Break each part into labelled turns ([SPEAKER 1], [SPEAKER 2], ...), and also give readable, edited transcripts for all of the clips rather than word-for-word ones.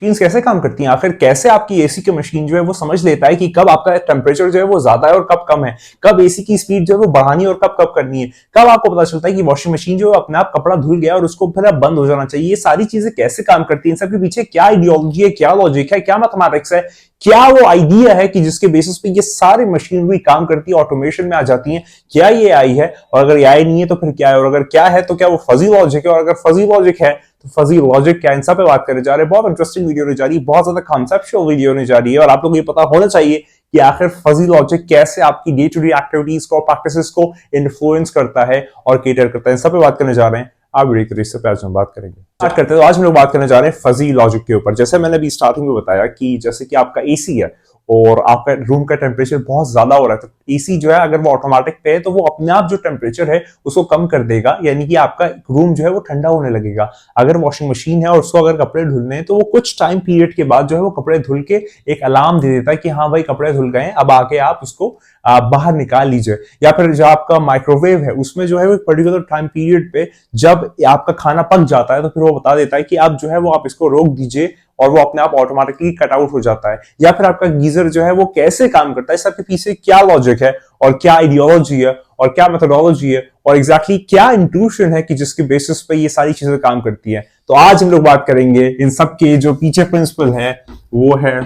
[SPEAKER 1] Machines कैसे काम करती हैं, आखिर कैसे आपकी एसी की मशीन जो है वो समझ लेता है कि कब आपका टेम्परेचर जो है वो ज्यादा है और कब कम है, कब एसी की स्पीड जो है वो बढ़ानी है और कब कब करनी है, कब आपको पता चलता है कि वॉशिंग मशीन जो है अपने आप कपड़ा धुल गया और उसको फिर अब बंद हो जाना चाहिए। ये सारी चीजें कैसे काम करती हैं, इन सबके पीछे क्या आइडियोलॉजी है, क्या लॉजिक है, क्या मैथमेटिक्स है, क्या वो आइडिया है कि जिसके बेसिस पे ये सारी मशीनरी काम करती है, ऑटोमेशन में आ जाती है। क्या ये आई है, और अगर ये आई नहीं है तो फिर क्या है, और अगर क्या है तो क्या वो फजी लॉजिक है, और अगर फजी लॉजिक है तो फजी लॉजिक क्या, इन सब पे बात करने जा रहे हैं। बहुत इंटरेस्टिंग वीडियो होने जा रही है, बहुत ज्यादा कॉन्सेप्चुअल वीडियो होने जा रही है, और आप लोगों को ये पता होना चाहिए कि आखिर फजी लॉजिक कैसे आपकी डे टू डे एक्टिविटीज को, प्रैक्टिसेस को इन्फ्लुएंस करता है और केटर करता है। इन सब पे बात करने जा रहे हैं। आप वीडियो के रिश्ते पे आज हम बात करेंगे, स्टार्ट करते हैं। तो आज हम लोग बात करने जा रहे हैं फजी लॉजिक के ऊपर। जैसे मैंने अभी स्टार्टिंग में बताया कि जैसे कि आपका एसी है और आपका रूम का टेम्परेचर बहुत ज्यादा हो रहा है, तो एसी जो है अगर वो ऑटोमेटिक पे है तो वो अपने आप जो टेम्परेचर है उसको कम कर देगा, यानी कि आपका रूम जो है वो ठंडा होने लगेगा। अगर वॉशिंग मशीन है और उसको अगर कपड़े धुलने हैं तो वो कुछ टाइम पीरियड के बाद जो है वो कपड़े धुल के एक अलार्म दे देता है कि हाँ भाई कपड़े धुल गए हैं, अब आके आप उसको बाहर निकाल लीजिए। या फिर जो आपका माइक्रोवेव है उसमें जो है वो पर्टिकुलर टाइम पीरियड पे जब आपका खाना पक जाता है तो फिर वो बता देता है कि आप जो है वो आप इसको रोक दीजिए, और वो अपने आप ऑटोमेटिकली कट आउट हो जाता है। या फिर आपका गीजर जो है वो कैसे काम करता है, सबके पीछे क्या लॉजिक है और क्या आइडियोलॉजी है और क्या मेथोडोलॉजी है और एग्जैक्टली क्या इंट्यूशन है कि जिसके बेसिस पे ये सारी चीजें काम करती हैं। तो आज हम लोग बात करेंगे इन सब के जो पीछे प्रिंसिपल है वो है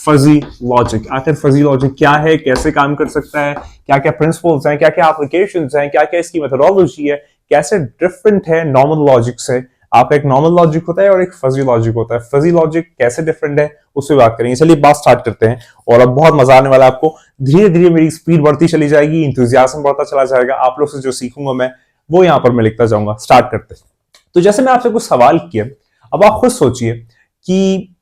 [SPEAKER 1] फजी लॉजिक। आखिर फजी लॉजिक क्या है, कैसे काम कर सकता है, क्या क्या प्रिंसिपल्स हैं, क्या क्या एप्लीकेशंस हैं, क्या क्या इसकी मेथोडोलॉजी है, कैसे डिफरेंट है नॉर्मल लॉजिक से। आपका एक नॉर्मल लॉजिक होता है और एक फजी लॉजिक होता है। फजी लॉजिक कैसे डिफरेंट है उससे बात करेंगे। चलिए बात स्टार्ट करते हैं, और अब बहुत मजा आने वाला है आपको। धीरे धीरे मेरी स्पीड बढ़ती चली जाएगी, इंथुजियाज्म बढ़ता चला जाएगा। आप लोग से जो सीखूंगा मैं वो यहाँ पर मैं लिखता जाऊंगा। स्टार्ट करते हैं। तो जैसे मैं आपसे कुछ सवाल किया, अब आप खुद सोचिए कि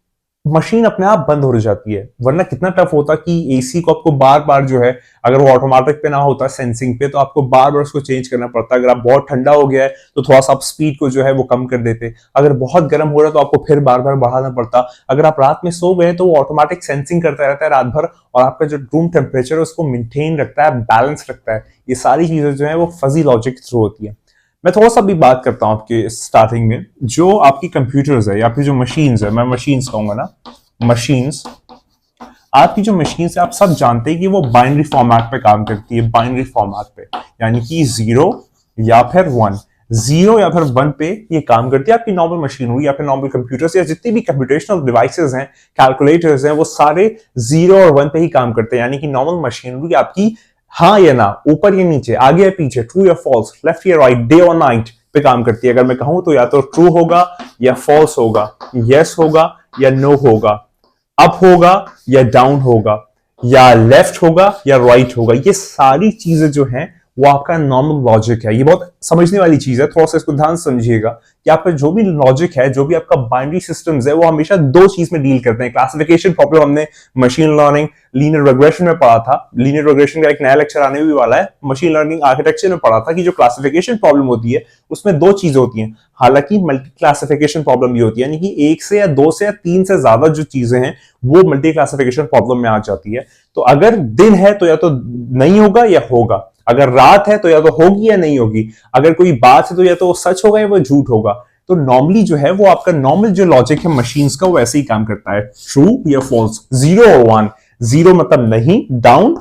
[SPEAKER 1] मशीन अपने आप बंद हो जाती है, वरना कितना टफ होता कि एसी को आपको बार बार जो है, अगर वो ऑटोमेटिक पे ना होता सेंसिंग पे, तो आपको बार बार उसको चेंज करना पड़ता। अगर आप बहुत ठंडा हो गया है तो थोड़ा सा आप स्पीड को जो है वो कम कर देते, अगर बहुत गर्म हो रहा है तो आपको फिर बार बार बढ़ाना पड़ता। अगर आप रात में सो गए तो वो ऑटोमेटिक सेंसिंग करता रहता है रात भर, और आपका जो रूम टेम्परेचर है उसको मेंटेन रखता है, बैलेंस रखता है। ये सारी चीजें जो है वो फजी लॉजिक थ्रू होती है। मैं थोड़ा सा भी बात करता हूँ आपके स्टार्टिंग में, जो आपकी कंप्यूटर्स है या फिर जो मशीन्स है, मैं मशीन्स कहूंगा ना, मशीन्स, आपकी जो मशीन्स है आप सब जानते हैं कि वो बाइनरी फॉर्मेट पे काम करती है। बाइनरी फॉर्मेट पे यानी कि 0 या फिर 1, 0 या फिर 1 पे ये काम करती है। आपकी नॉर्मल मशीन हुई या फिर नॉर्मल कंप्यूटर्स या जितनी भी कंप्यूटेशनल डिवाइसेस हैं, कैलकुलेटर्स हैं, वो सारे 0 और 1 पे ही काम करते हैं। यानी कि नॉर्मल मशीन हुई आपकी हाँ या ना, ऊपर या नीचे, आगे या पीछे, ट्रू या फॉल्स, लेफ्ट या राइट, डे और नाइट पे काम करती है। अगर मैं कहूं तो या तो ट्रू होगा या फॉल्स होगा, यस होगा या नो होगा, अप होगा या डाउन होगा, या लेफ्ट होगा या राइट होगा। ये सारी चीजें जो हैं वो आपका नॉर्मल लॉजिक है। ये बहुत समझने वाली चीज है, थोड़ा सा इसको ध्यान समझिएगा कि आपका जो भी लॉजिक है, जो भी आपका बाइनरी सिस्टम्स है, वो हमेशा दो चीज में डील करते हैं। क्लासिफिकेशन प्रॉब्लम हमने मशीन लर्निंग लीनियर रिग्रेशन में पढ़ा था। लीनियर रिग्रेशन का एक नया लेक्चर आने भी वाला है। मशीन लर्निंग आर्किटेक्चर में पढ़ा था कि जो क्लासिफिकेशन प्रॉब्लम होती है उसमें दो चीज होती हैं। हालांकि मल्टी क्लासिफिकेशन प्रॉब्लम भी होती है, यानी कि एक से या दो से या तीन से ज्यादा जो चीजें हैं वो मल्टी क्लासिफिकेशन प्रॉब्लम में आ जाती है। तो अगर दिन है तो या तो नहीं होगा या होगा, अगर रात है तो या तो होगी या नहीं होगी, अगर कोई बात है तो या तो सच होगा या वो झूठ होगा। तो नॉर्मली जो है वो आपका नॉर्मल जो लॉजिक है मशीन्स का वो ऐसे ही काम करता है, ट्रू या फॉल्स, 0 और 1। 0 मतलब नहीं, डाउन,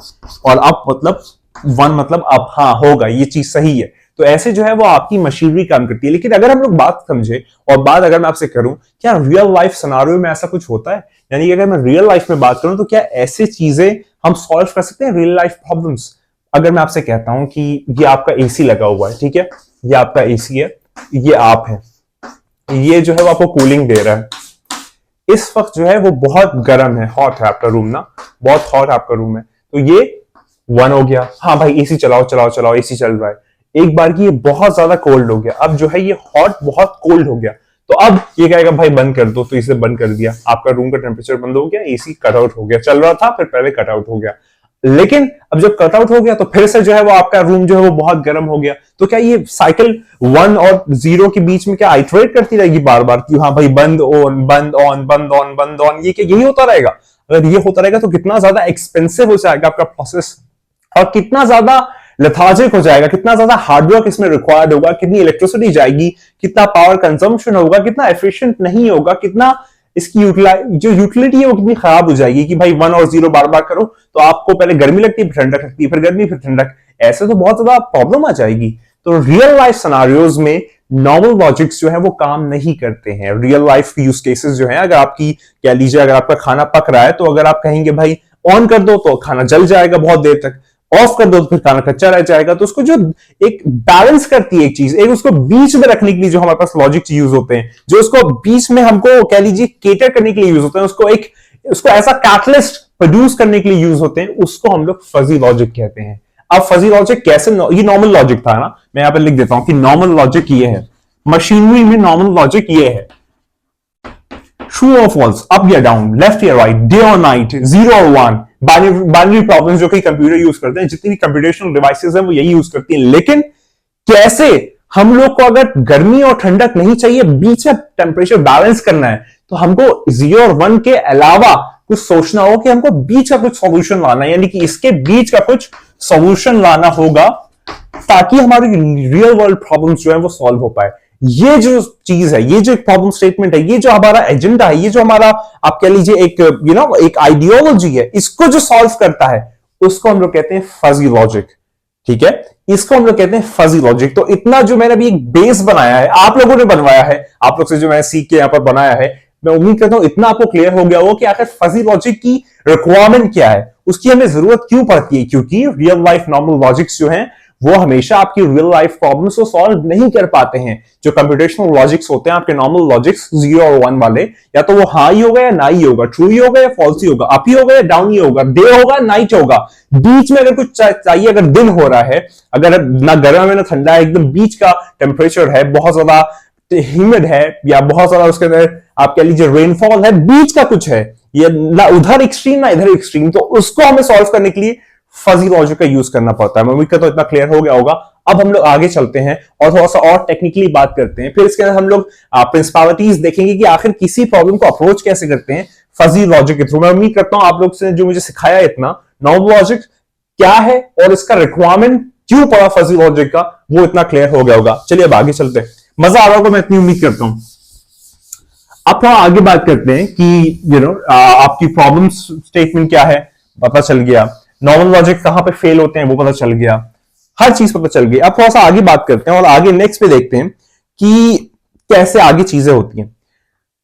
[SPEAKER 1] और अप मतलब 1 मतलब अप, हाँ होगा, ये चीज सही है। तो ऐसे जो है वो आपकी मशीनरी काम करती है। लेकिन अगर हम लोग बात समझे और बात अगर मैं आपसे करूं, क्या रियल लाइफ सिनेरियो में ऐसा कुछ होता है? यानी कि अगर मैं रियल लाइफ में बात करूं तो क्या ऐसी चीजें हम सॉल्व कर सकते हैं, रियल लाइफ प्रॉब्लम्स? अगर मैं आपसे कहता हूं कि ये आपका एसी लगा हुआ है, ठीक है, ये आपका एसी है, ये आप है, ये जो है वो आपको कूलिंग दे रहा है। इस वक्त जो है वो बहुत गर्म है, हॉट है आपका रूम ना, बहुत हॉट आपका रूम है। तो ये 1 हो गया, हाँ भाई एसी चलाओ चलाओ चलाओ, एसी चल रहा है। एक बार की ये बहुत ज्यादा कोल्ड हो गया, अब जो है ये हॉट बहुत कोल्ड हो गया, तो अब ये कहेगा भाई बंद कर दो, तो इसे बंद कर दिया, आपका रूम का टेम्परेचर बंद हो गया, एसी कट आउट हो गया। चल रहा था फिर पहले कट आउट हो गया, लेकिन अब जब कट आउट हो गया तो फिर से जो है वो आपका रूम जो है वो बहुत गर्म हो गया। तो क्या ये साइकिल 1 और 0 के बीच में क्या आइटरेट करती रहेगी बार बार कि हाँ भाई बंद ऑन बंद ऑन बंद ऑन बंद ऑन, ये क्या यही होता रहेगा? अगर ये होता रहेगा तो कितना ज्यादा एक्सपेंसिव हो जाएगा आपका प्रोसेस, और कितना ज्यादा लेथार्जिक हो जाएगा, कितना ज्यादा हार्डवर्क इसमें रिक्वायर्ड होगा, कितनी इलेक्ट्रिसिटी जाएगी, कितना पावर कंजम्पशन होगा, कितना एफिशिएंट नहीं होगा, कितना इसकी जो यूटिलिटी है वो कितनी खराब हो जाएगी कि भाई 1 और 0 बार बार करो तो आपको पहले गर्मी लगती है, फिर ठंडक लगती है, फिर गर्मी, फिर ठंडक, ऐसे तो बहुत ज्यादा प्रॉब्लम आ जाएगी। तो रियल लाइफ सिनेरियोज में नॉर्मल लॉजिक्स जो है वो काम नहीं करते हैं। रियल लाइफ यूज केसेस जो है, अगर आपकी कह लीजिए अगर आपका खाना पक रहा है तो अगर आप कहेंगे भाई ऑन कर दो तो खाना जल जाएगा बहुत देर तक, ऑफ कर दो तो फिर खाना कच्चा रह जाएगा। तो उसको जो एक बैलेंस करती है एक चीज, एक उसको बीच में रखने के लिए जो हमारे पास लॉजिक्स यूज होते हैं, जो उसको बीच में हमको कह लीजिए केटर करने के लिए यूज होते हैं, उसको ऐसा कैटलिस्ट प्रोड्यूस करने के लिए यूज होते हैं, उसको हम लोग फजी लॉजिक कहते हैं। अब फजी लॉजिक कैसे, ये नॉर्मल लॉजिक था ना, मैं यहां पर लिख देता हूं कि नॉर्मल लॉजिक ये है, मशीनरी में नॉर्मल लॉजिक ये है, ट्रू और फॉल्स, अप या डाउन, लेफ्ट या राइट, डे और नाइट, 0 और 1, बाइनरी प्रॉब्लम्स जो कि कंप्यूटर यूज करते हैं, जितनी भी कंप्यूटेशनल डिवाइसेस हैं वो यही यूज करती हैं। लेकिन कैसे हम लोग को अगर गर्मी और ठंडक नहीं चाहिए, बीच में टेम्परेचर बैलेंस करना है, तो हमको 0 और 1 के अलावा कुछ सोचना होगा कि हमको बीच का कुछ सॉल्यूशन लाना है, यानी कि इसके बीच का कुछ सॉल्यूशन लाना होगा ताकि हमारी रियल वर्ल्ड प्रॉब्लम्स जो है वो सॉल्व हो पाए। ये जो चीज है, ये जो एक प्रॉब्लम स्टेटमेंट है, ये जो हमारा एजेंडा है, ये जो हमारा आप कह लीजिए एक एक आइडियोलॉजी है, इसको जो सॉल्व करता है उसको हम लोग कहते हैं फजी लॉजिक। ठीक है, इसको हम लोग कहते हैं फजी लॉजिक। तो इतना जो मैंने अभी एक बेस बनाया है, आप लोगों ने बनवाया है, आप लोग से जो मैंने सीख के यहां पर बनाया है, मैं उम्मीद करता हूं इतना आपको क्लियर हो गया हो कि आखिर फजी लॉजिक की रिक्वायरमेंट क्या है, उसकी हमें जरूरत क्यों पड़ती है। क्योंकि रियल लाइफ नॉर्मल लॉजिक्स जो हैं वो हमेशा आपकी रियल लाइफ प्रॉब्लम्स को सॉल्व नहीं कर पाते हैं। जो कंप्यूटेशनल लॉजिक्स होते हैं, आपके नॉर्मल लॉजिक्स 0 और 1 वाले, या तो वो हाँ ही होगा या ना ही होगा, ट्रू ही होगा या फॉल्स ही होगा, अप ही होगा या डाउन ही होगा, डे होगा नाइट होगा, बीच में अगर कुछ चाहिए, अगर दिन हो रहा है, अगर ना गर्म है ना ठंडा है, एकदम बीच का टेम्परेचर है, बहुत ज्यादा ह्यूमिड है या बहुत ज्यादा उसके अंदर आप कह लीजिए रेनफॉल है, बीच का कुछ है, ये ना उधर एक्सट्रीम ना इधर एक्सट्रीम, तो उसको हमें सॉल्व करने के लिए फजी लॉजिक का यूज करना पड़ता है। मैं उम्मीद करता हूं इतना क्लियर हो गया होगा। अब हम लोग आगे चलते हैं और थोड़ा सा और टेक्निकली बात करते हैं, फिर इसके अंदर हम लोग प्रिंसिपलिटीज देखेंगे कि आखिर किसी प्रॉब्लम को अप्रोच कैसे करते हैं फजी लॉजिक के थ्रू। मैं उम्मीद करता हूं आप लोग से जो मुझे सिखाया इतना, नॉर्मल लॉजिक क्या है और इसका रिक्वायरमेंट क्यों पड़ा फजी लॉजिक का, वो इतना क्लियर हो गया होगा। चलिए अब आगे चलते हैं, मजा आ रहा होगा मैं इतनी उम्मीद करता हूं। अब थोड़ा आगे बात करते हैं कि आपकी प्रॉब्लम स्टेटमेंट क्या है, पता चल गया, नॉर्मल लॉजिक कहां पे फेल होते हैं वो पता चल गया, हर चीज पता चल गई। अब थोड़ा सा आगे बात करते हैं और आगे नेक्स्ट पे देखते हैं कि कैसे आगे चीजें होती हैं।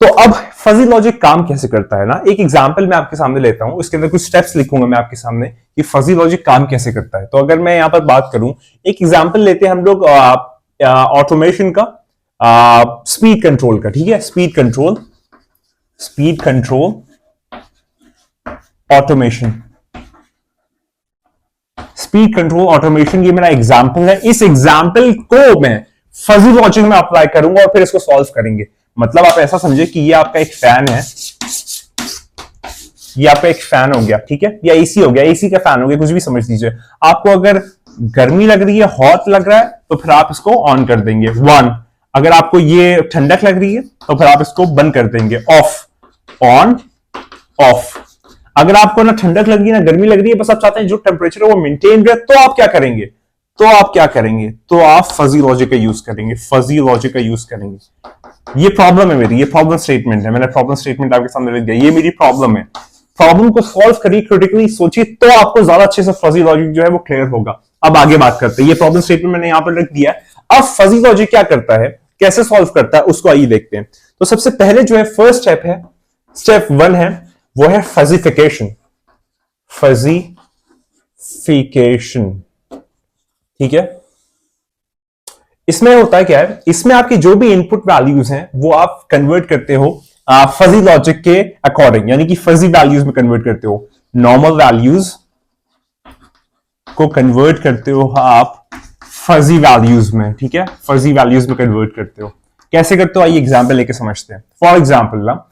[SPEAKER 1] तो अब फजी लॉजिक काम कैसे करता है ना, एक एग्जांपल मैं आपके सामने लेता हूं, इसके अंदर कुछ स्टेप्स लिखूंगा मैं आपके सामने कि फजी लॉजिक काम कैसे करता है। तो अगर मैं यहां पर बात करूं, एक एग्जांपल लेते हैं हम लोग ऑटोमेशन का, स्पीड कंट्रोल का। ठीक है, speed control automation, speed control automation, ये मेरा एग्जांपल है। इस एग्जांपल को मैं फजी लॉजिक में अप्लाई करूंगा और फिर इसको सॉल्व करेंगे। मतलब आप ऐसा समझे कि ये आपका एक फैन है, ये आपका एक फैन हो गया, ठीक है, या एसी हो गया, एसी का फैन हो गया, कुछ भी समझ लीजिए। आपको अगर गर्मी लग रही है, हॉट लग रहा है, तो फिर आप इसको ऑन कर देंगे 1। अगर आपको ये ठंडक लग रही है तो फिर आप इसको बंद कर देंगे, ऑफ, ऑन, ऑफ। अगर आपको ना ठंडक लग रही है ना गर्मी लग रही है, बस आप चाहते हैं जो टेम्परेचर है वो मेंटेन रहे, तो आप क्या करेंगे, तो आप फजी लॉजिक का यूज करेंगे, फजी लॉजिक का यूज करेंगे। ये प्रॉब्लम है मेरी, ये प्रॉब्लम स्टेटमेंट है, मैंने प्रॉब्लम स्टेटमेंट आपके सामने लिख दिया, ये मेरी प्रॉब्लम है। प्रॉब्लम को सॉल्व करिए, क्रिटिकली सोचिए, तो आपको ज्यादा अच्छे से फजी लॉजिक जो है वो क्लियर होगा। अब आगे बात करते हैं, ये प्रॉब्लम स्टेटमेंट मैंने यहां पर रख दिया है। अब फजी लॉजिक क्या करता है, कैसे सॉल्व करता है, उसको आइए देखते हैं। तो सबसे पहले जो है फर्स्ट स्टेप है, स्टेप 1 है, वो है फजीफिकेशन, फजीफिकेशन। ठीक है, इसमें होता है क्या है, इसमें आपकी जो भी इनपुट वैल्यूज हैं वो आप कन्वर्ट करते हो फजी लॉजिक के अकॉर्डिंग, यानी कि फजी वैल्यूज में कन्वर्ट करते हो, नॉर्मल वैल्यूज को कन्वर्ट करते हो आप फजी वैल्यूज में। ठीक है, फजी वैल्यूज में कन्वर्ट करते हो। कैसे करते हो, आइए एग्जांपल लेके समझते हैं। फॉर एग्जांपल ना,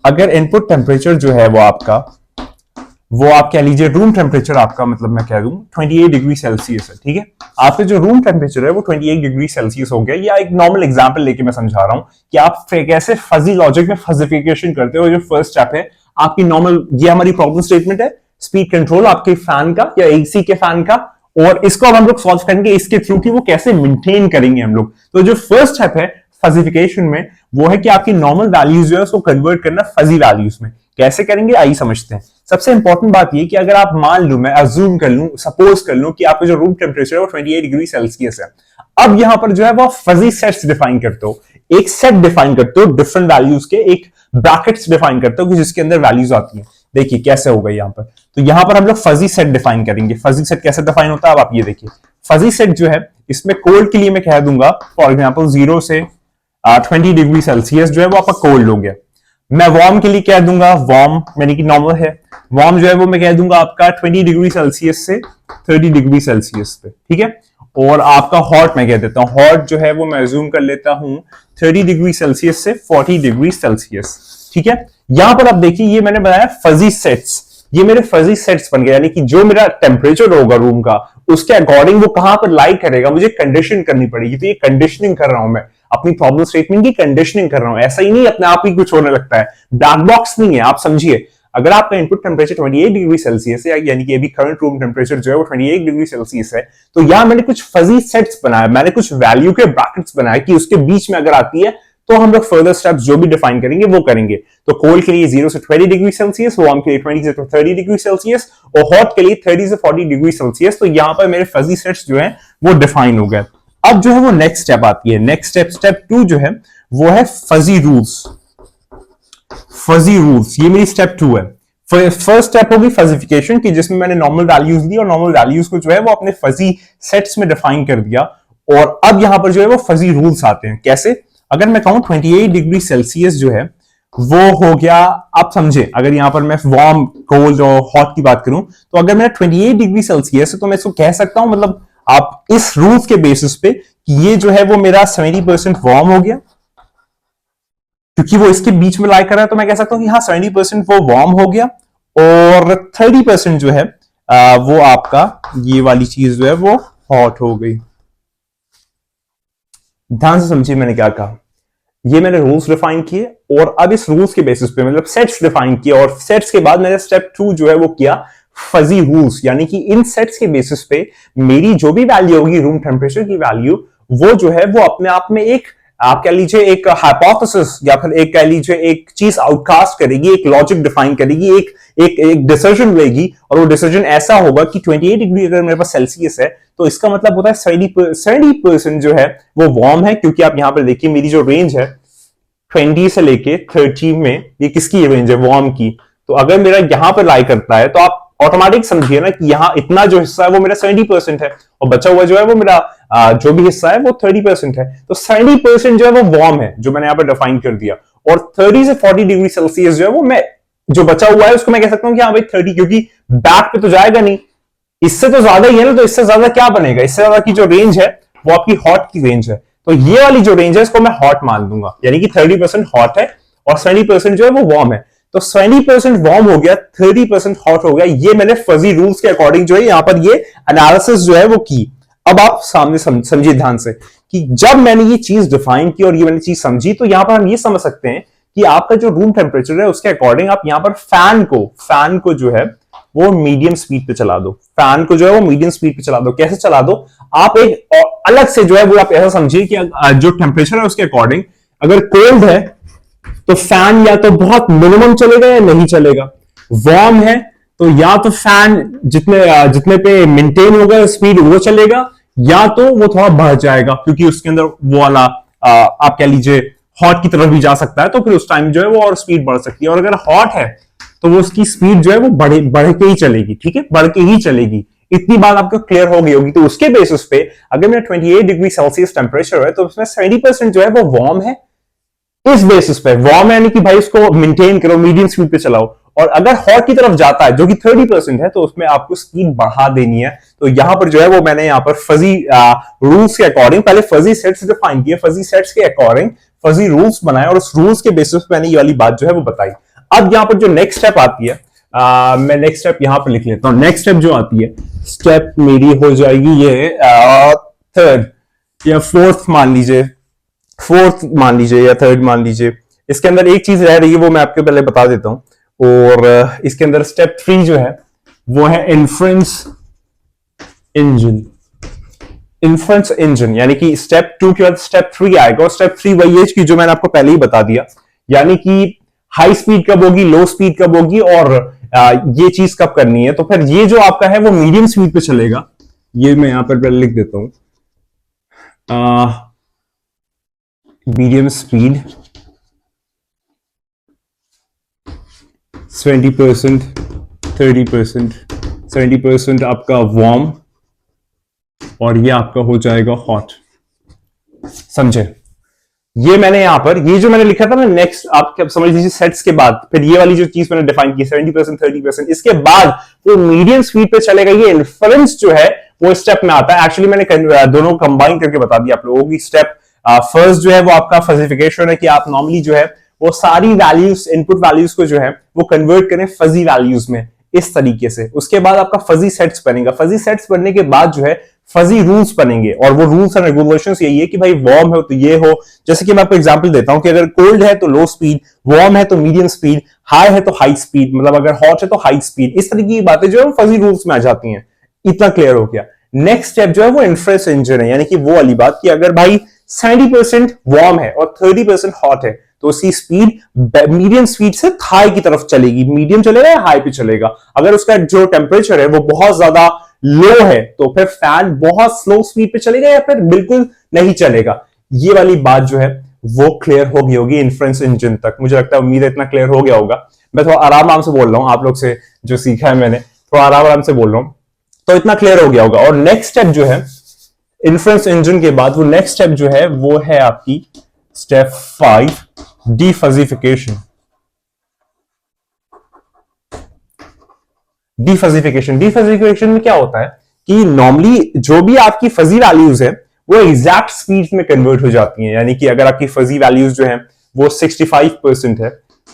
[SPEAKER 1] अगर इनपुट टेम्परेचर जो है वो आप कह लीजिए रूम टेम्परेचर आपका, मतलब मैं कह दूं 28 डिग्री सेल्सियस है। ठीक है, आपका जो रूम टेम्परेचर है वो 28 डिग्री सेल्सियस हो गया। या एक नॉर्मल एग्जांपल लेके मैं समझा रहा हूं कि आप कैसे फजी लॉजिक में फजीफिकेशन करते हो। जो फर्स्ट स्टेप है आपकी नॉर्मल, ये हमारी प्रॉब्लम स्टेटमेंट है, स्पीड कंट्रोल आपके फैन का या एसी के फैन का, और इसको अब हम लोग सॉल्व करेंगे इसके थ्रू कि वो कैसे मेंटेन करेंगे हम लोग। तो जो फर्स्ट स्टेप है फजीफिकेशन में, वो है कि आपकी नॉर्मल वैल्यूज जो है उसको कन्वर्ट करना फजी वैल्यूज में। कैसे करेंगे आइए समझते हैं। सबसे इंपॉर्टेंट बात ये कि अगर आप मान लूं, मैं अज्यूम कर लूं, सपोज कर लूं कि आपका जो रूम टेम्परेचर है वो 28 डिग्री सेल्सियस है। अब यहां पर जो है वो फजी सेट्स डिफाइन करते हो, एक सेट डिफाइन करते हो डिफरेंट वैल्यूज के, एक ब्रैकेट्स डिफाइन करते हो कि जिसके अंदर वैल्यूज आती हैं। देखिए कैसे होगा यहाँ पर, तो यहां पर हम लोग फजी सेट डिफाइन करेंगे। फजी सेट कैसे डिफाइन होता है अब आप ये देखिए। फजी सेट जो है इसमें कोल्ड के लिए मैं कह दूंगा फॉर एग्जांपल 0 से 20 डिग्री सेल्सियस जो है वो आपका कोल्ड हो गया। मैं वार्म के लिए कह दूंगा, वार्म यानी कि नॉर्मल है, वार्म जो है वो मैं कह दूंगा आपका 20 डिग्री सेल्सियस से 30 डिग्री सेल्सियस पे, ठीक है। और आपका हॉट मैं कह देता हूं, हॉट जो है वो मैं अज्यूम कर लेता हूं 30 डिग्री सेल्सियस से 40 डिग्री सेल्सियस, ठीक है। यहां पर आप देखिए ये मैंने बनाया फजी सेट्स, ये मेरे फजी सेट्स बन गए, यानी कि जो मेरा टेम्परेचर होगा रूम का उसके अकॉर्डिंग वो कहां पर लाई करेगा, मुझे कंडीशन करनी पड़ेगी। तो ये कंडीशनिंग कर रहा हूं मैं, अपनी प्रॉब्लम स्टेटमेंट की कंडीशनिंग कर रहा हूं। ऐसा ही नहीं अपने आप ही कुछ होने लगता है, ब्लैक बॉक्स नहीं है। आप समझिए, अगर आपका इनपुट टेम्परेचर 28 डिग्री सेल्सियस है, यानी कि अभी करंट रूम टेम्परेचर जो है वो 28 डिग्री सेल्सियस है, तो यहां मैंने कुछ फजी सेट्स बनाया, मैंने कुछ वैल्यू के ब्रैकेट्स बनाए कि उसके बीच में अगर आती है तो हम लोग फर्दर स्टेप्स जो भी डिफाइन करेंगे वो करेंगे। तो कोल्ड के लिए 0 से 20 डिग्री सेल्सियस, वार्म के लिए 20 से 30 डिग्री सेल्सियस और हॉट के लिए 30 से 40 डिग्री सेल्सियस। तो यहां पर मेरे फजी सेट्स जो है वो डिफाइन हो गए। अब जो है वो नेक्स्ट स्टेप आती है, नेक्स्ट स्टेप 2 जो है वो है फजी रूल्स। फजी रूल्स ये मेरी स्टेप 2 है। फर्स्ट स्टेप होगी फजीफिकेशन की, जिसमें मैंने नॉर्मल वैल्यूज दी और नॉर्मल वैल्यूज को जो है वो अपने फजी सेट्स में डिफाइन कर दिया। और अब यहां पर जो है वो फजी रूल्स आते हैं। कैसे? अगर मैं कहूं 28 डिग्री सेल्सियस जो है वो हो गया, आप समझे, अगर यहां पर मैं वार्म, कोल्ड और हॉट की बात करूं, तो अगर मेरा 28 डिग्री सेल्सियस है तो मैं इसको कह सकता हूं, मतलब आप इस रूल्स के बेसिस पे कि ये जो है वो मेरा 70% वार्म हो गया, क्योंकि वो इसके बीच में लाई कर रहा है, तो मैं कह सकता हूं कि हाँ 70% वो वार्म हो गया और 30% जो है वो आपका ये वाली चीज जो है वो हॉट हो गई। ध्यान से समझिए मैंने क्या कहा। ये मैंने रूल्स डिफाइन किए और अब इस रूल्स के बेसिस पे मतलब सेट्स डिफाइन किए, और सेट्स के बाद मैंने स्टेप 2 जो है वो किया फजी रूल्स, यानी कि इन सेट्स के बेसिस पे मेरी जो भी वैल्यू होगी रूम टेम्परेचर की वैल्यू, वो जो है वो अपने आप में एक, आप कह लीजिए एक हाइपोथेसिस या फिर एक कह लीजिए एक चीज आउटकास्ट करेगी, एक लॉजिक डिफाइन करेगी, एक डिसीजन लेगी, और वो डिसीजन ऐसा होगा कि 28 डिग्री अगर मेरे पास सेल्सियस है तो इसका मतलब होता है 70% जो है वो वार्म है, क्योंकि आप यहां पर देखिए मेरी जो रेंज है 20 से लेके 30 में, ये किसकी रेंज है? वार्म की। तो अगर मेरा यहां पर लाई करता है तो आप ऑटोमेटिक समझिए ना कि यहां इतना जो हिस्सा है वो मेरा 70% है और बचा हुआ जो है वो मेरा जो भी हिस्सा है वो 30% है। तो 70% जो है वो वार्म है, जो मैंने यहां पर डिफाइन कर दिया, और 30 से 40 डिग्री सेल्सियस जो है वो मैं जो बचा हुआ है उसको मैं कह सकता हूं कि हाँ भाई 30, क्योंकि बैक पे तो जाएगा नहीं, इससे तो ज्यादा ही है ना, तो इससे ज्यादा क्या बनेगा? इससे ज्यादा की जो रेंज है वो आपकी हॉट की रेंज है, तो ये वाली जो रेंज है इसको मैं हॉट मान दूंगा, यानी कि 30% हॉट है और 70% जो है वो वार्म है। तो 70% वार्म हो गया, 30% हॉट हो गया। ये मैंने फजी रूल्स के अकॉर्डिंग जो है यहां पर ये एनालिसिस जो है वो की। अब आप सामने समझिए ध्यान से कि जब मैंने ये चीज डिफाइन की और ये मैंने चीज समझी, तो यहां पर हम ये समझ सकते हैं कि आपका जो रूम टेम्परेचर है उसके अकॉर्डिंग आप यहां पर फैन को जो है वो मीडियम स्पीड पे चला दो, फैन को जो है वो मीडियम स्पीड पे चला दो। कैसे चला दो? आप एक अलग से जो है वो आप ऐसा समझिए कि जो टेम्परेचर है उसके अकॉर्डिंग अगर कोल्ड है तो फैन या तो बहुत मिनिमम चलेगा या नहीं चलेगा, वार्म है तो या तो फैन जितने पे मेंटेन होगा स्पीड वो चलेगा, या तो वो थोड़ा बढ़ जाएगा, क्योंकि उसके अंदर वो वाला आप कह लीजिए हॉट की तरफ भी जा सकता है, तो फिर उस टाइम जो है वो और स्पीड बढ़ सकती है। और अगर हॉट है तो वो उसकी स्पीड जो है वो बढ़ के ही चलेगी, ठीक है, बढ़ के ही चलेगी। इतनी बात आपको क्लियर हो गई होगी। तो उसके बेसिस पे अगर मेरा 28 डिग्री सेल्सियस टेम्परेचर है तो उसमें 70% जो है वो वार्म है। इस बेसिस पे वार्म यानी कि भाई उसको मेंटेन करो, मीडियम स्पीड पे चलाओ, और अगर हॉट की तरफ जाता है जो कि 30% है तो उसमें आपको स्पीड बढ़ा देनी है। तो यहां पर जो है वो मैंने यहां पर फजी रूल्स के अकॉर्डिंग पहले फजी सेट्स डिफाइन किए, फजी सेट्स के अकॉर्डिंग फजी रूल्स बनाए और उस रूल्स के बेसिस पे मैंने ये वाली बात जो है वो बताई। अब यहां पर जो नेक्स्ट स्टेप आती है, मैं नेक्स्ट स्टेप यहां पर लिख लेता हूं। नेक्स्ट स्टेप जो आती है, स्टेप मेरी हो जाएगी ये थर्ड या फोर्थ मान लीजिए, या थर्ड मान लीजिए। इसके अंदर एक चीज रह रही है वो मैं आपको पहले बता देता हूं, और इसके अंदर स्टेप 3 जो है वो है इन्फ्रेंस इंजन। इन्फ्रेंस इंजन, यानी कि स्टेप 2 के बाद स्टेप 3 आएगा, और स्टेप 3 वही है कि जो मैंने आपको पहले ही बता दिया, यानी कि हाई स्पीड कब होगी, लो स्पीड कब होगी, और ये चीज कब करनी है। तो फिर ये जो आपका है वो मीडियम स्पीड पे चलेगा। ये मैं यहां पर पहले लिख देता हूं, मीडियम स्पीड 20%, 30%, 70% आपका वार्म, और ये आपका हो जाएगा हॉट। समझे? ये मैंने यहां पर, ये जो मैंने लिखा था ना नेक्स्ट, आप समझ लीजिए सेट्स के बाद फिर ये वाली जो चीज मैंने डिफाइन की 70%, 30%, इसके बाद वो मीडियम स्पीड पे चलेगा। ये इन्फ्रेंस जो है वो स्टेप में आता है। एक्चुअली मैंने दोनों कंबाइन करके बता दिया आप लोगों की। स्टेप फर्स्ट जो है वो आपका फजीफिकेशन है, कि आप नॉर्मली जो है वो सारी वैल्यूज, इनपुट वैल्यूज को जो है वो कन्वर्ट करें फजी वैल्यूज में, इस तरीके से। उसके बाद आपका फजी सेट्स बनेगा। फजी सेट्स बनने के बाद जो है फजी रूल्स बनेंगे, और वो रूल्स एंड रेगुलेशंस यही है कि भाई वार्म है तो ये हो। जैसे कि मैं आपको एग्जांपल देता हूं कि अगर कोल्ड है तो लो स्पीड, वार्म है तो मीडियम स्पीड, हाई है तो हाई स्पीड, मतलब अगर हॉट है तो हाई स्पीड। इस तरीके की बातें जो है वो फजी रूल्स में आ जाती हैं। इतना क्लियर हो गया। नेक्स्ट स्टेप जो है वो इन्फ्रेंस इंजन है, यानी कि वो वाली बात कि अगर भाई 70% वार्म है और 30% हॉट है, तो उसकी स्पीड मीडियम स्पीड से हाई की तरफ चलेगी। मीडियम चलेगा या हाई पे चलेगा। अगर उसका जो टेम्परेचर है वो बहुत ज्यादा लो है तो फिर फैन बहुत स्लो स्पीड पे चलेगा या फिर बिल्कुल नहीं चलेगा। ये वाली बात जो है वो क्लियर हो गई होगी इन्फ्रेंस इंजन तक। मुझे लगता है, उम्मीद है इतना क्लियर हो गया होगा। मैं थोड़ा आराम से बोल रहा हूं, आप लोग से जो सीखा है मैंने, थोड़ा आराम से बोल रहा हूं, तो इतना क्लियर हो गया होगा। और नेक्स्ट स्टेप जो है इन्फ्रेंस इंजन के बाद, वो नेक्स्ट स्टेप जो है वो है आपकी स्टेप 5, डिफजिफिकेशन। डिफजिफिकेशन में क्या होता है कि नॉर्मली जो भी आपकी फजी वैल्यूज है वो एग्जैक्ट स्पीड में कन्वर्ट हो जाती हैं। यानी कि अगर आपकी फजी वैल्यूज जो है वो 65% है,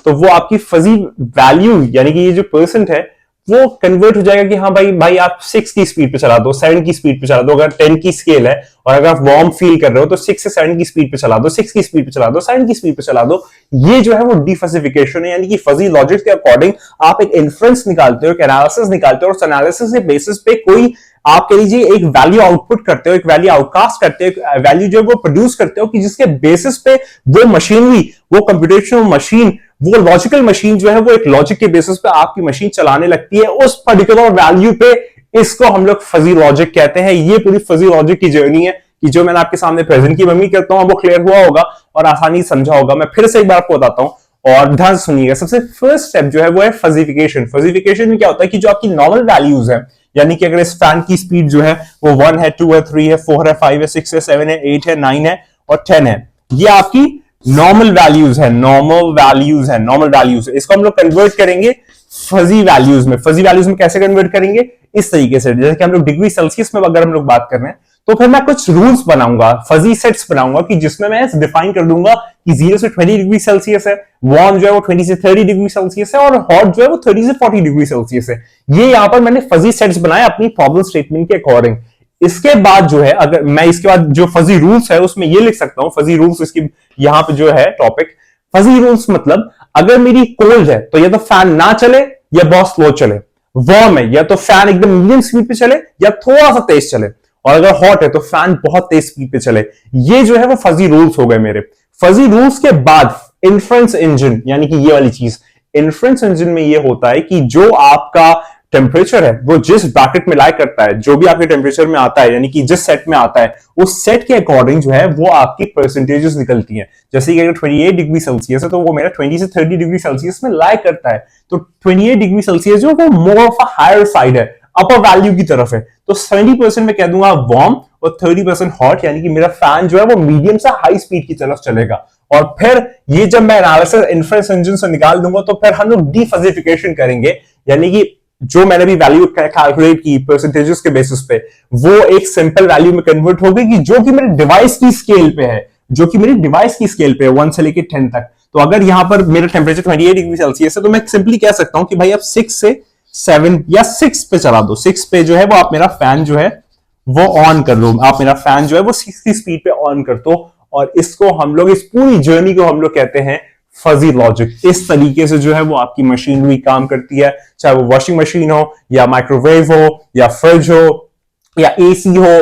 [SPEAKER 1] तो वो आपकी फजी वैल्यू यानी कि ये जो परसेंट है वो कन्वर्ट हो जाएगा कि हाँ भाई आप 6 की स्पीड पे चला दो, 7 की स्पीड पे चला दो। अगर 10 की स्केल है और अगर आप वार्म फील कर रहे हो तो 6 से 7 की स्पीड पे चला दो, 6 की स्पीड पे चला दो, 7 की स्पीड पे चला दो। ये जो है वो डिफजिफिकेशन है, यानी कि फजी लॉजिक के अकॉर्डिंग आप एक इन्फ्रेंस निकालते हो, एक एनालिसिस निकालते हो, और उस एनालिसिस के बेसिस पे कोई आप कह लीजिए एक वैल्यू आउटपुट करते हो, एक वैल्यू आउटकास्ट करते हो, एक वैल्यू जो वो प्रोड्यूस करते हो, कि जिसके बेसिस पे वो मशीनरी, वो कंप्यूटेशनल मशीन, वो लॉजिकल मशीन जो है वो एक लॉजिक के बेसिस पे आपकी मशीन चलाने लगती है उस पर्टिकुलर वैल्यू पे। इसको हम लोग फजी लॉजिक कहते हैं। ये पूरी फजी लॉजिक की जर्नी है कि जो मैंने आपके सामने प्रेजेंट की मम्मी करता हूं, वो क्लियर हुआ होगा और आसानी से समझा होगा। मैं फिर से एक बार आपको बताता हूं और ध्यान से सुनिएगा। सबसे फर्स्ट स्टेप जो है वो है फजीफिकेशन। फजीफिकेशन में क्या होता है कि जो आपकी नॉर्मल वैल्यूज है, यानी कि अगर इस फैन की स्पीड जो है वो 1 है, 2 है, 3 है, 4 है, 5 है, 6 है, 7 है, 8 है, 9 है और 10 है, ये आपकी नॉर्मल वैल्यूज है। नॉर्मल वैल्यूज है। इसको हम लोग कन्वर्ट करेंगे फजी वैल्यूज में। फजी वैल्यूज में कैसे कन्वर्ट करेंगे? इस तरीके से, जैसे कि हम लोग डिग्री सेल्सियस में अगर हम लोग बात कर रहे हैं, तो फिर मैं कुछ रूल्स बनाऊंगा, फजी सेट्स बनाऊंगा, कि जिसमें मैं डिफाइन कर दूंगा कि 0 से 20 डिग्री सेल्सियस है, वार्म जो है वो 20 से 30 डिग्री सेल्सियस है, और हॉट जो है वो 30 से 40 डिग्री सेल्सियस है। ये यहां पर मैंने फजी सेट्स बनाए अपनी प्रॉब्लम स्टेटमेंट के अकॉर्डिंग। इसके बाद जो है, अगर मैं इसके बाद जो फजी रूल्स है उसमें ये लिख सकता हूं, फजी रूल्स इसकी यहां पे जो है टॉपिक, फजी रूल्स मतलब अगर मेरी कोल्ड है तो या तो फैन ना चले या बहुत स्लो चले, वार्म है या तो फैन एकदम मीडियम स्पीड पे चले या थोड़ा सा तेज चले, और अगर हॉट है तो फैन बहुत तेज स्पीड पे चले। ये जो है वो फजी रूल्स हो गए मेरे। फजी रूल्स के बाद इन्फ्रेंस इंजन, यानी कि ये वाली चीज, इन्फ्रेंस इंजन में ये होता है कि जो आपका टेम्परेचर है वो जिस ब्रैकेट में लाई करता है, जो भी आपके टेम्परेचर में आता है, यानी कि जिस सेट में आता है, उस सेट के अकॉर्डिंग जो है वो आपकी परसेंटेजेस निकलती हैं। जैसे कि अगर 28 डिग्री सेल्सियस है तो वो मेरा 20 से 30 डिग्री सेल्सियस में लाई करता है। तो 28 डिग्री सेल्सियस जो वो more of a higher side है, अपर वैल्यू की तरफ है। तो 70% में कह दूंगा वार्म और 30% हॉट, यानी कि मेरा फैन जो है वो मीडियम से हाई स्पीड की तरफ चलेगा। और फिर ये जब मैं एनालिसिस इन्फ्रेंस इंजन से निकाल दूंगा तो फिर हम लोग डिफजिफिकेशन करेंगे, यानी कि जो मैंने भी वैल्यू कैलकुलेट की परसेंटेजेस के बेसिस पे, वो एक सिंपल वैल्यू में कन्वर्ट हो गई कि जो कि मेरे डिवाइस की स्केल पे है, जो कि मेरी डिवाइस की स्केल पे है 1 से लेके 10 तक। तो अगर यहां पर मेरा टेम्परेचर 28 डिग्री सेल्सियस है तो मैं सिंपली कह सकता हूं कि भाई आप 6 से 7 या 6 पे चला दो। 6 पे जो है वो आप मेरा फैन जो है वो ऑन कर लो, आप मेरा फैन जो है वो 6 की स्पीड पे ऑन कर दो। और इसको हम लोग, इस पूरी जर्नी को हम लोग कहते हैं फजी लॉजिक। इस तरीके से जो है वो आपकी मशीनरी काम करती है, चाहे वो वॉशिंग मशीन हो या माइक्रोवेव हो या फ्रिज हो या एसी हो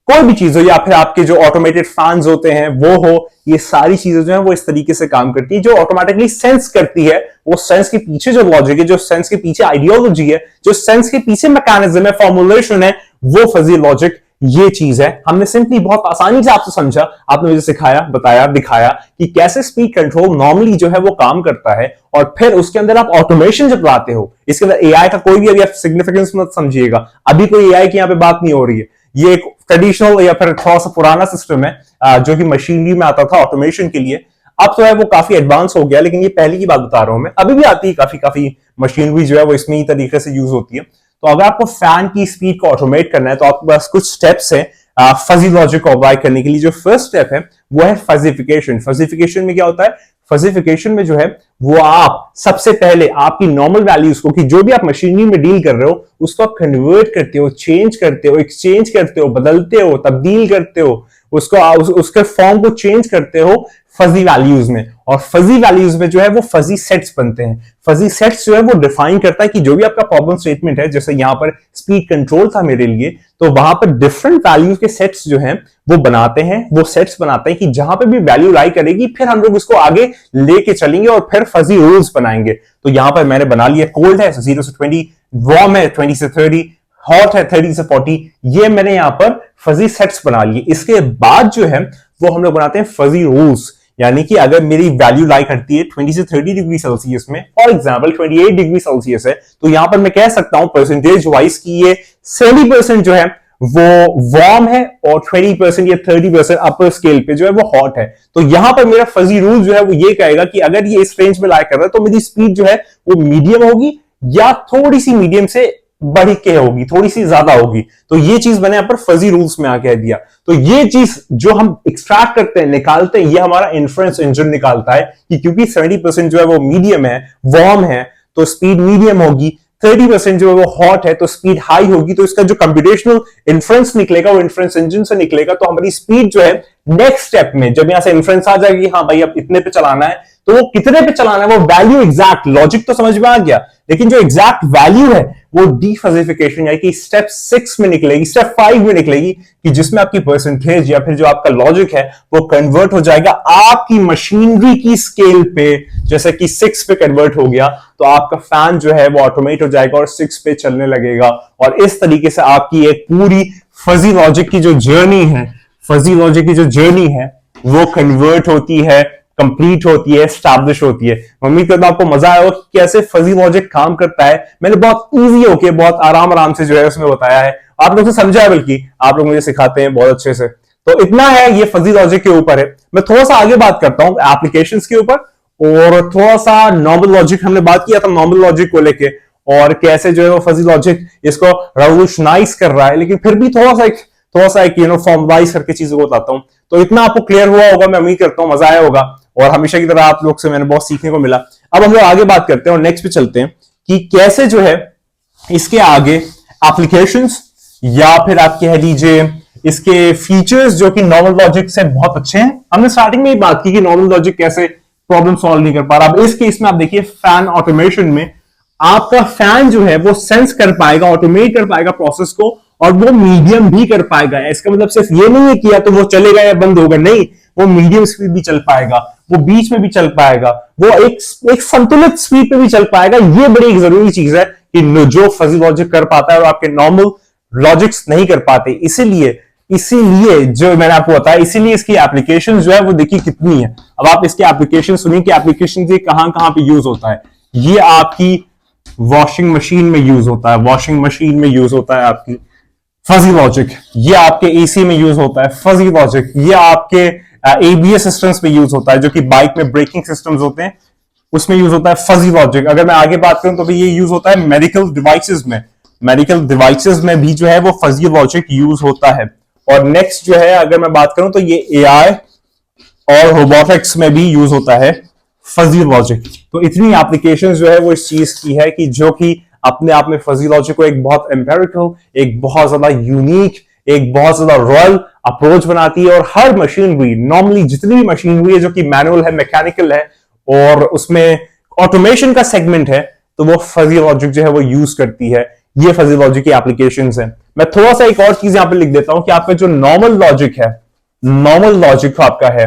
[SPEAKER 1] कोई भी चीज हो, या फिर आपके जो ऑटोमेटेड फैंस होते हैं वो हो, ये सारी चीजें जो है वो इस तरीके से काम करती है, जो ऑटोमेटिकली सेंस करती है। वो सेंस के पीछे जो लॉजिक है, जो सेंस के पीछे आइडियोलॉजी है, जो सेंस के पीछे मैकेनिज्म है, फॉर्मुलेशन है, वो फजी लॉजिक ये चीज है। हमने सिंपली बहुत आसानी से आपसे समझा, आपने मुझे सिखाया, बताया, दिखाया कि कैसे स्पीड कंट्रोल नॉर्मली जो है वो काम करता है। और फिर उसके अंदर आप ऑटोमेशन जब लाते हो, इसके अंदर एआई का कोई भी अभी आप सिग्निफिकेंस मत समझिएगा, अभी कोई एआई की यहां पे बात नहीं हो रही है। ये एक ट्रेडिशनल या फिर थोड़ा सा पुराना सिस्टम है जो कि मशीनरी में आता था ऑटोमेशन के लिए। अब तो है वो काफी एडवांस हो गया, लेकिन ये पहले की बात बता रहा हूं मैं, अभी भी आती है काफी मशीनरी जो है वो इसमें ही तरीके से यूज होती है। तो अगर आपको फैन की स्पीड को ऑटोमेट करना है तो आपके पास कुछ स्टेप्स हैं फजी लॉजिक को अप्लाई करने के लिए। जो फर्स्ट स्टेप है वो है फजीफिकेशन। फजीफिकेशन में क्या होता है? फजीफिकेशन में जो है वो आप सबसे पहले आपकी नॉर्मल वैल्यूज को, कि जो भी आप मशीनरी में डील कर रहे हो उसको आप कन्वर्ट करते हो, चेंज करते हो, एक्सचेंज करते हो, बदलते हो, तब्दील करते हो, उसको उसके फॉर्म को चेंज करते हो फजी वैल्यूज में। और फजी वैल्यूज में जो है वो फजी सेट्स बनते हैं। फजी सेट्स जो है वो डिफाइन करता है कि जो भी आपका प्रॉब्लम स्टेटमेंट है, जैसे यहां पर स्पीड कंट्रोल था मेरे लिए, तो वहां पर डिफरेंट वैल्यूज के सेट्स जो हैं वो बनाते हैं, वो सेट्स बनाते हैं कि जहां पे भी वैल्यू लाई करेगी फिर हम लोग उसको आगे लेके चलेंगे और फिर फजी रूल्स बनाएंगे। तो यहां पर मैंने बना लिया, कोल्ड है 0 से 20, वार्म है 20 से 30, हॉट है 30 से 40, ये मैंने यहां पर फजी सेट्स बना लिए। इसके बाद जो है वो हम लोग बनाते हैं फजी रूल्स, यानी कि अगर मेरी वैल्यू लाई करती है 20 से 30 डिग्री सेल्सियस में, फॉर एग्जांपल 28 डिग्री सेल्सियस है, तो यहां पर मैं कह सकता हूं परसेंटेज वाइज कि ये 70% जो है वो वार्म है और 20% या 30% अपर स्केल पे जो है वो हॉट है। तो यहां पर मेरा फजी रूल जो है वो ये कहेगा कि अगर ये इस रेंज में लाई कर रहा है तो मेरी स्पीड जो है वो मीडियम होगी या थोड़ी सी मीडियम से बढ़ के होगी, थोड़ी सी ज्यादा होगी। तो ये चीज मैंने यहां पर फजी रूल्स में आके दिया। तो ये चीज जो हम एक्सट्रैक्ट करते हैं, निकालते हैं, ये हमारा इन्फ्रेंस इंजन निकालता है कि क्योंकि 70% जो है वो मीडियम है, वार्म है, तो स्पीड मीडियम होगी, 30% जो है वो हॉट है तो स्पीड हाई होगी। तो इसका जो कंप्यूटेशनल इन्फ्रेंस निकलेगा वो इन्फ्रेंस इंजन से निकलेगा। तो हमारी स्पीड जो है नेक्स्ट स्टेप में जब यहां से इन्फ्रेंस आ जाएगी, हाँ भाई अब इतने पे चलाना है, तो वो कितने पे चलाना है वो वैल्यू एग्जैक्ट, लॉजिक तो समझ में आ गया, लेकिन जो एग्जैक्ट वैल्यू है वो डीफजिफिकेशन यानी कि स्टेप 6 में निकलेगी, स्टेप 5 में निकलेगी, कि जिसमें आपकी परसेंटेज या फिर जो आपका लॉजिक है वो कन्वर्ट हो जाएगा आपकी मशीनरी की स्केल पे। जैसे कि 6 पे कन्वर्ट हो गया तो आपका फैन जो है वो ऑटोमेट हो जाएगा और 6 पे चलने लगेगा। और इस तरीके से आपकी एक पूरी फजी लॉजिक की जो जर्नी है, फजी लॉजिक की जो जर्नी है वो कन्वर्ट होती है, कंप्लीट होती है, एस्टैब्लिश होती है। उम्मीद करता हूं आपको मजा आया हो कि कैसे फजी लॉजिक काम करता है। मैंने बहुत इजी होके, बहुत आराम से जो है उसमें बताया है, आप लोग से समझा है, बल्कि आप लोग मुझे सिखाते हैं बहुत अच्छे से। तो इतना है ये फजी लॉजिक के ऊपर है। मैं थोड़ा सा आगे बात करता हूं एप्लीकेशंस के ऊपर, और थोड़ा सा नॉर्मल लॉजिक हमने बात किया था, नॉर्मल लॉजिक को लेके, और कैसे जो है वो फजी लॉजिक इसको रेवोल्यूशनाइज कर रहा है, लेकिन फिर भी थोड़ा सा एक फॉर्मलाइज करके चीजों को बताता हूं। तो इतना आपको क्लियर हुआ होगा, मैं उम्मीद करता हूं मजा आया होगा, और हमेशा की तरह आप लोग से मैंने बहुत सीखने को मिला। अब हम लोग आगे बात करते हैं और नेक्स्ट पे चलते हैं कि कैसे जो है इसके आगे एप्लीकेशंस या फिर आप कह लीजिए इसके फीचर्स जो कि नॉर्मल लॉजिक से बहुत अच्छे हैं। हमने स्टार्टिंग में ही बात की कि नॉर्मल लॉजिक कैसे प्रॉब्लम सॉल्व नहीं कर पा रहा। अब इस केस में आप देखिए फैन ऑटोमेशन में आपका फैन जो है वो सेंस कर पाएगा, ऑटोमेट कर पाएगा प्रोसेस को, और वो मीडियम भी कर पाएगा। इसका मतलब सिर्फ ये नहीं है कि या तो वो चलेगा या बंद होगा, नहीं, वो मीडियम स्पीड भी चल पाएगा, वो बीच में भी चल पाएगा, वो एक संतुलित स्पीड पे भी चल पाएगा। ये बड़ी एक जरूरी चीज है कि जो फजी लॉजिक कर पाता है और आपके नॉर्मल लॉजिक्स नहीं कर पाते। इसीलिए जो मैंने आपको बताया, इसीलिए इसकी एप्लीकेशन जो है वो देखिए कितनी है। अब आप इसकी एप्लीकेशन सुनिए कि एप्लीकेशन ये कहां पे यूज होता है। ये आपकी वॉशिंग मशीन में यूज होता है, वॉशिंग मशीन में यूज होता है आपकी फजी लॉजिक। ये आपके एसी में यूज होता है फजी लॉजिक। ये आपके एबीएस सिस्टम्स में यूज होता है, जो कि बाइक में ब्रेकिंग सिस्टम्स होते हैं उसमें यूज होता है फजी लॉजिक। अगर मैं आगे बात करूं तो भी ये यूज होता है मेडिकल डिवाइसेस में, मेडिकल डिवाइसेस में भी जो है वो फजी लॉजिक यूज होता है। और नेक्स्ट जो है अगर मैं बात करूं तो ये एआई और रोबोटिक्स में भी यूज होता है फजी लॉजिक। तो इतनी एप्लीकेशन जो है वो इस चीज की है कि जो कि अपने आप में फजी लॉजिक को एक बहुत एम्पेरिकल, एक बहुत ज्यादा यूनिक, एक बहुत ज्यादा रॉयल अप्रोच बनाती है। और हर मशीनरी, नॉर्मली जितनी भी मशीनरी है जो कि मैनुअल है, मैकेनिकल है और उसमें ऑटोमेशन का सेगमेंट है, तो वो फजी लॉजिक जो है वो यूज करती है। ये फजी लॉजिक की एप्लीकेशंस हैं। मैं थोड़ा सा एक और चीज यहां पे लिख देता हूं कि आपका जो नॉर्मल लॉजिक है, नॉर्मल लॉजिक आपका है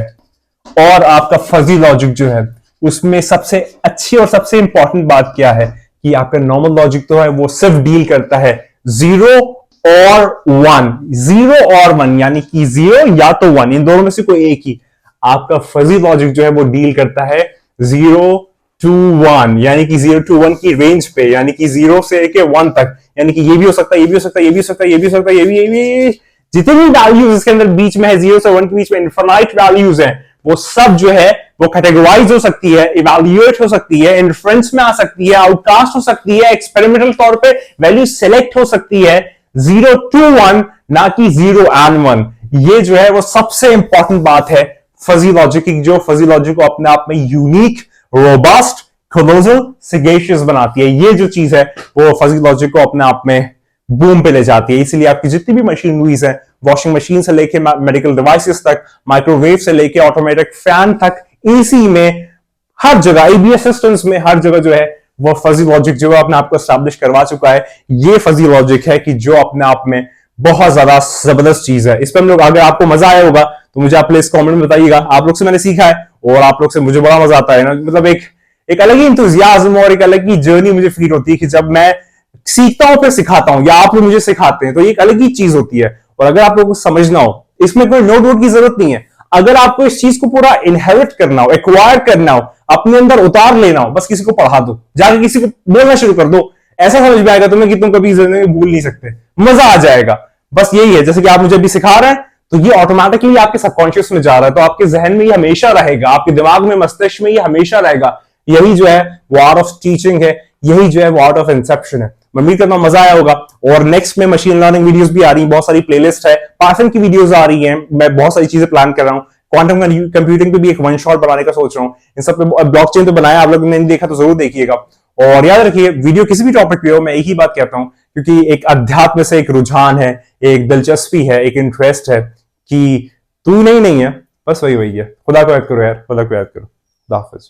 [SPEAKER 1] और आपका फजी लॉजिक जो है, उसमें सबसे अच्छी और सबसे इंपॉर्टेंट बात क्या है कि आपका नॉर्मल लॉजिक तो है वो सिर्फ डील करता है जीरो और वन, जीरो और वन, यानी कि जीरो या तो वन, इन दोनों में से कोई एक ही। आपका फजी लॉजिक जो है वो डील करता है जीरो टू वन, यानी कि जीरो टू वन की रेंज पे, यानी कि जीरो से लेके वन तक, यानी कि ये भी हो सकता है, ये भी हो सकता है, ये भी हो सकता है, ये भी हो सकता है, ये भी जितने भी वैल्यूज इसके अंदर बीच में है, जीरो से वन के बीच में इनफाइनाइट वैल्यूज हैं, वो सब जो है वो कैटेगराइज हो सकती है, इवैल्यूएट हो सकती है, इन्फ्रेंस में आ सकती है, आउटकास्ट हो सकती है, एक्सपेरिमेंटल तौर पे वैल्यू सेलेक्ट हो सकती है, जीरो टू वन, ना कि जीरो एंड वन। ये जो है वो सबसे इंपॉर्टेंट बात है फजी लॉजिक की, जो फजी लॉजिक को अपने आप में यूनिक, रोबस्ट, कोलोजल, सगेशियस बनाती है। ये जो चीज है वो फजी लॉजिक को अपने आप में बूम पे ले जाती है। इसलिए आपकी जितनी भी मशीनरीज है, वॉशिंग मशीन से लेके मेडिकल डिवाइसेस तक, माइक्रोवेव से लेके ऑटोमेटिक फैन तक, एसी में, हर जगह, ईबीएस सिस्टम्स में, हर जगह जो है वो फजी लॉजिक जो है अपने आप को एस्टैब्लिश करवा चुका है। ये फजी लॉजिक है कि जो अपने आप में बहुत ज्यादा जबरदस्त चीज है। इस पर हम लोग, अगर आपको मजा आया होगा तो मुझे आप प्लीज कमेंट में बताइएगा। आप लोग से मैंने सीखा है और आप लोग से मुझे बड़ा मजा आता है ना, मतलब एक अलग ही इंतुजियाज्म और एक अलग ही जर्नी मुझे फील होती है कि जब मैं सीखता हूं फिर सिखाता हूं, या आप लोग मुझे सिखाते हैं, तो एक अलग ही चीज होती है। और अगर आप लोगों को समझना हो, इसमें कोई नो डाउट की जरूरत नहीं है। अगर आपको इस चीज को पूरा इनहेरिट करना हो, एक्वायर करना हो, अपने अंदर उतार लेना हो, बस किसी को पढ़ा दो, जाके किसी को बोलना शुरू कर दो, ऐसा समझ में आएगा तुम्हें कि तुम कभी जिंदगी में भूल नहीं सकते, मजा आ जाएगा। बस यही है, जैसे कि आप मुझे अभी सिखा रहे हैं तो ये ऑटोमेटिकली आपके सबकॉन्शियस में जा रहा है, तो आपके जहन में ये हमेशा रहेगा, आपके दिमाग में, मस्तिष्क में ये हमेशा रहेगा। यही जो है वो आर्ट ऑफ टीचिंग है, यही जो है वो आर्ट ऑफ इंसेप्शन है। मैं उम्मीद करता हूं मजा आया होगा। और नेक्स्ट में मशीन लर्निंग वीडियोस भी आ रही हैं, बहुत सारी प्लेलिस्ट है, पाइथन की वीडियोस आ रही हैं, मैं बहुत सारी चीजें प्लान कर रहा हूं। क्वांटम कंप्यूटिंग पे भी एक वन शॉट बनाने का सोच रहा हूं। इन सब पे ब्लॉकचेन तो बनाया, आप लोगों ने नहीं देखा तो जरूर देखिएगा। और याद रखिए, वीडियो किसी भी टॉपिक पे हो, मैं एक ही बात कहता हूं, क्योंकि एक अध्यात्म से एक रुझान है, एक दिलचस्पी है, एक इंटरेस्ट है कि तू नहीं है, बस वही है। खुदा को याद करो यार, खुदा को याद करो। खुदा हाफिज।